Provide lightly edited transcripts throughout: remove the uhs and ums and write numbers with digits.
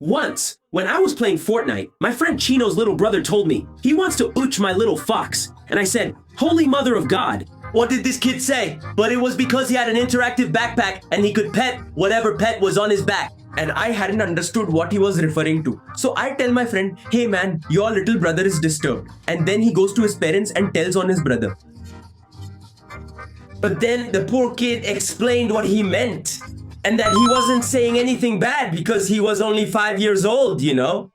Once, when I was playing Fortnite, my friend Chino's little brother told me he wants to ooch my little fox. And I said, Holy Mother of God. What did this kid say? But it was because he had an interactive backpack and he could pet whatever pet was on his back. And I hadn't understood what he was referring to. So I tell my friend, hey man, your little brother is disturbed. And then he goes to his parents and tells on his brother. But then the poor kid explained what he meant. And that he wasn't saying anything bad because he was only 5 years old, you know?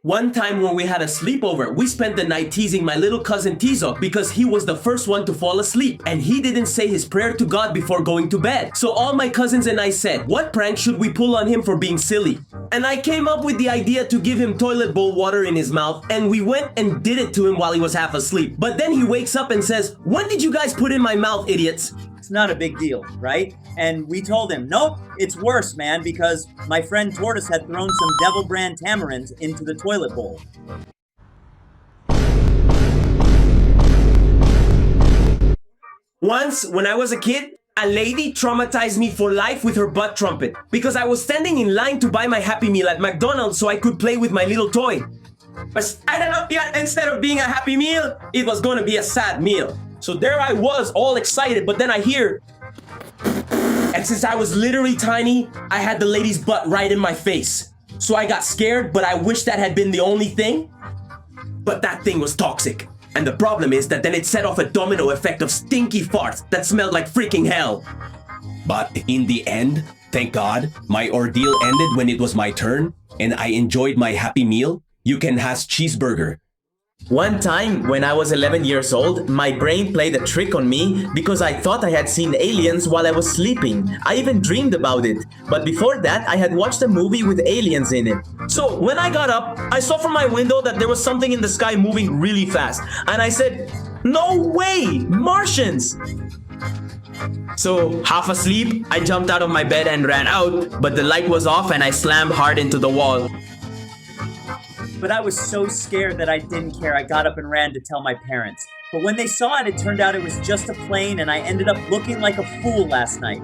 One time when we had a sleepover, we spent the night teasing my little cousin Tizok because he was the first one to fall asleep and he didn't say his prayer to God before going to bed. So all my cousins and I said, what prank should we pull on him for being silly? And I came up with the idea to give him toilet bowl water in his mouth, and we went and did it to him while he was half asleep. But then he wakes up and says, when did you guys put in my mouth, idiots? It's not a big deal, right? And we told him, nope, it's worse, man, because my friend Tortoise had thrown some Devil Brand tamarinds into the toilet bowl. Once, when I was a kid, a lady traumatized me for life with her butt trumpet because I was standing in line to buy my Happy Meal at McDonald's so I could play with my little toy. But I don't know, instead of being a Happy Meal, it was gonna be a sad meal. So there I was, all excited, but then I hear... And since I was literally tiny, I had the lady's butt right in my face. So I got scared, but I wish that had been the only thing. But that thing was toxic. And the problem is that then it set off a domino effect of stinky farts that smelled like freaking hell. But in the end, thank God, my ordeal ended when it was my turn, and I enjoyed my Happy Meal. You can have cheeseburger. One time, when I was 11 years old, my brain played a trick on me because I thought I had seen aliens while I was sleeping. I even dreamed about it. But before that, I had watched a movie with aliens in it. So when I got up, I saw from my window that there was something in the sky moving really fast. And I said, no way, Martians! So, half asleep, I jumped out of my bed and ran out, but the light was off and I slammed hard into the wall. But I was so scared that I didn't care. I got up and ran to tell my parents. But when they saw it, it turned out it was just a plane, and I ended up looking like a fool last night.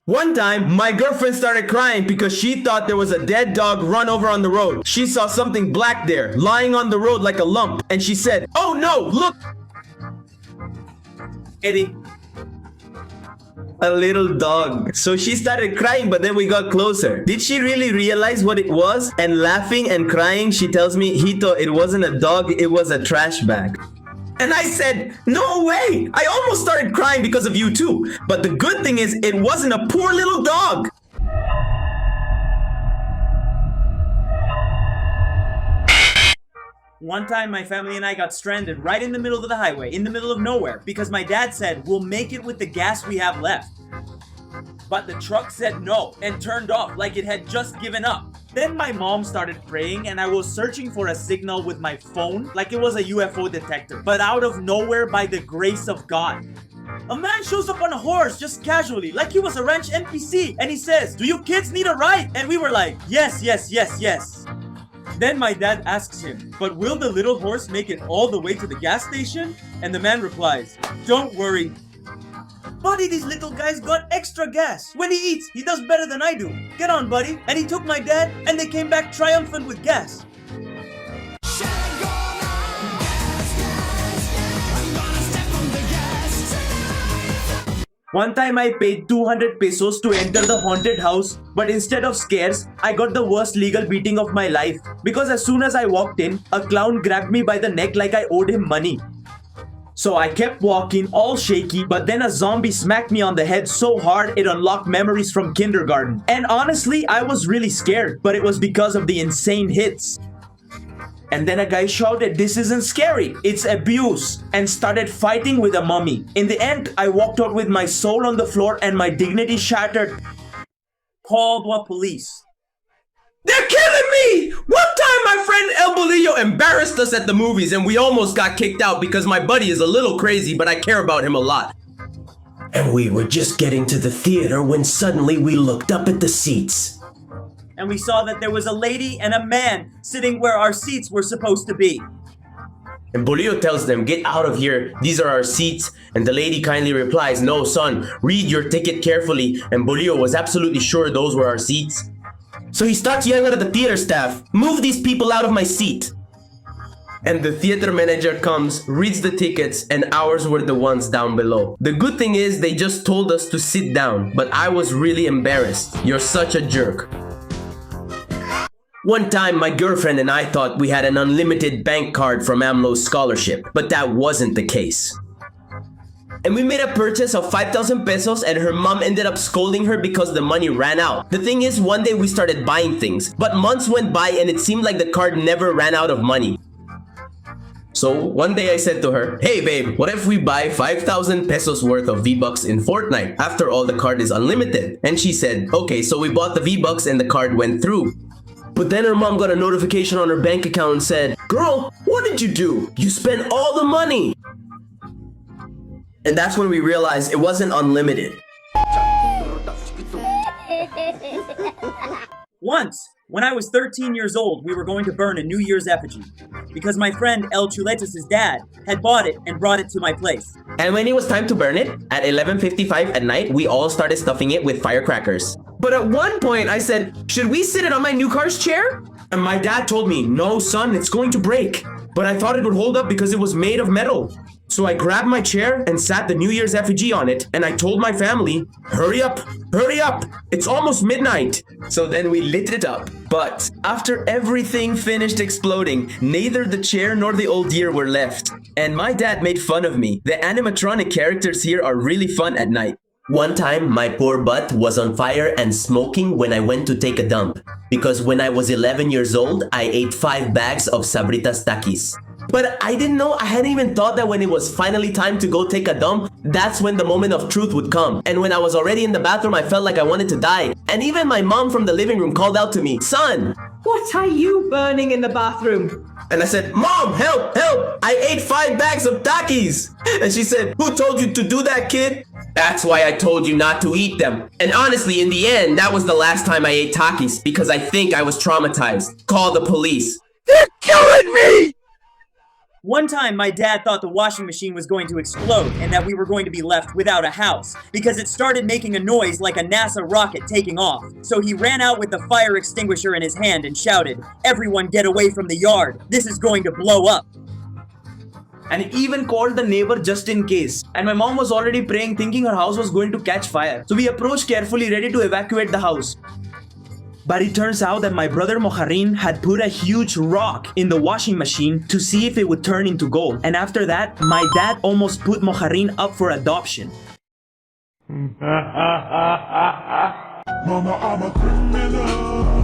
One time, my girlfriend started crying because she thought there was a dead dog run over on the road. She saw something black there, lying on the road like a lump, and she said, oh no, look! Eddie. A little dog. So she started crying, but then we got closer. Did she really realize what it was? And laughing and crying, she tells me he thought it wasn't a dog, it was a trash bag. And I said, no way! I almost started crying because of you too. But the good thing is, it wasn't a poor little dog. One time, my family and I got stranded right in the middle of the highway, in the middle of nowhere, because my dad said, we'll make it with the gas we have left. But the truck said no and turned off like it had just given up. Then my mom started praying and I was searching for a signal with my phone like it was a UFO detector. But out of nowhere, by the grace of God, a man shows up on a horse just casually, like he was a ranch NPC, and he says, do you kids need a ride? And we were like, yes, yes, yes, yes. Then my dad asks him, but will the little horse make it all the way to the gas station? And the man replies, don't worry. Buddy, these little guys got extra gas. When he eats, he does better than I do. Get on, buddy. And he took my dad, and they came back triumphant with gas. One time I paid 200 pesos to enter the haunted house, but instead of scares, I got the worst legal beating of my life. Because as soon as I walked in, a clown grabbed me by the neck like I owed him money. So I kept walking, all shaky, but then a zombie smacked me on the head so hard it unlocked memories from kindergarten. And honestly, I was really scared, but it was because of the insane hits. And then a guy shouted, this isn't scary, it's abuse, and started fighting with a mummy. In the end, I walked out with my soul on the floor and my dignity shattered. Call the police. They're killing me! One time my friend El Bolillo embarrassed us at the movies and we almost got kicked out because my buddy is a little crazy, but I care about him a lot. And we were just getting to the theater when suddenly we looked up at the seats. And we saw that there was a lady and a man sitting where our seats were supposed to be. And Bolillo tells them, get out of here, these are our seats. And the lady kindly replies, no son, read your ticket carefully. And Bolillo was absolutely sure those were our seats. So he starts yelling at the theater staff, move these people out of my seat. And the theater manager comes, reads the tickets, and ours were the ones down below. The good thing is they just told us to sit down, but I was really embarrassed. You're such a jerk. One time, my girlfriend and I thought we had an unlimited bank card from AMLO's scholarship, but that wasn't the case. And we made a purchase of 5,000 pesos and her mom ended up scolding her because the money ran out. The thing is, one day we started buying things, but months went by and it seemed like the card never ran out of money. So one day I said to her, hey babe, what if we buy 5,000 pesos worth of V-Bucks in Fortnite? After all, the card is unlimited. And she said, okay, so we bought the V-Bucks and the card went through. But then her mom got a notification on her bank account and said, girl, what did you do? You spent all the money. And that's when we realized it wasn't unlimited. Once, when I was 13 years old, we were going to burn a New Year's effigy because my friend El Chuletas' dad had bought it and brought it to my place. And when it was time to burn it, at 11:55 at night, we all started stuffing it with firecrackers. But at one point I said, should we sit it on my new car's chair? And my dad told me, no son, it's going to break. But I thought it would hold up because it was made of metal. So I grabbed my chair and sat the New Year's effigy on it, and I told my family, hurry up, it's almost midnight. So then we lit it up. But after everything finished exploding, neither the chair nor the old year were left. And my dad made fun of me. The animatronic characters here are really fun at night. One time, my poor butt was on fire and smoking when I went to take a dump. Because when I was 11 years old, I ate 5 bags of Sabritas Takis. But I didn't know, I hadn't even thought that when it was finally time to go take a dump, that's when the moment of truth would come. And when I was already in the bathroom, I felt like I wanted to die. And even my mom from the living room called out to me, son, what are you burning in the bathroom? and I said, Mom, help, help! I ate 5 bags of Takis! And she said, who told you to do that, kid? That's why I told you not to eat them. And honestly, in the end, that was the last time I ate Takis because I think I was traumatized. Call the police. They're killing me! One time, my dad thought the washing machine was going to explode and that we were going to be left without a house because it started making a noise like a NASA rocket taking off. So he ran out with the fire extinguisher in his hand and shouted, everyone get away from the yard. This is going to blow up. And he even called the neighbor just in case. And my mom was already praying, thinking her house was going to catch fire. So we approached carefully, ready to evacuate the house. But it turns out that my brother Mojarin had put a huge rock in the washing machine to see if it would turn into gold. And after that, my dad almost put Mojarin up for adoption. Mama, I'm a criminal.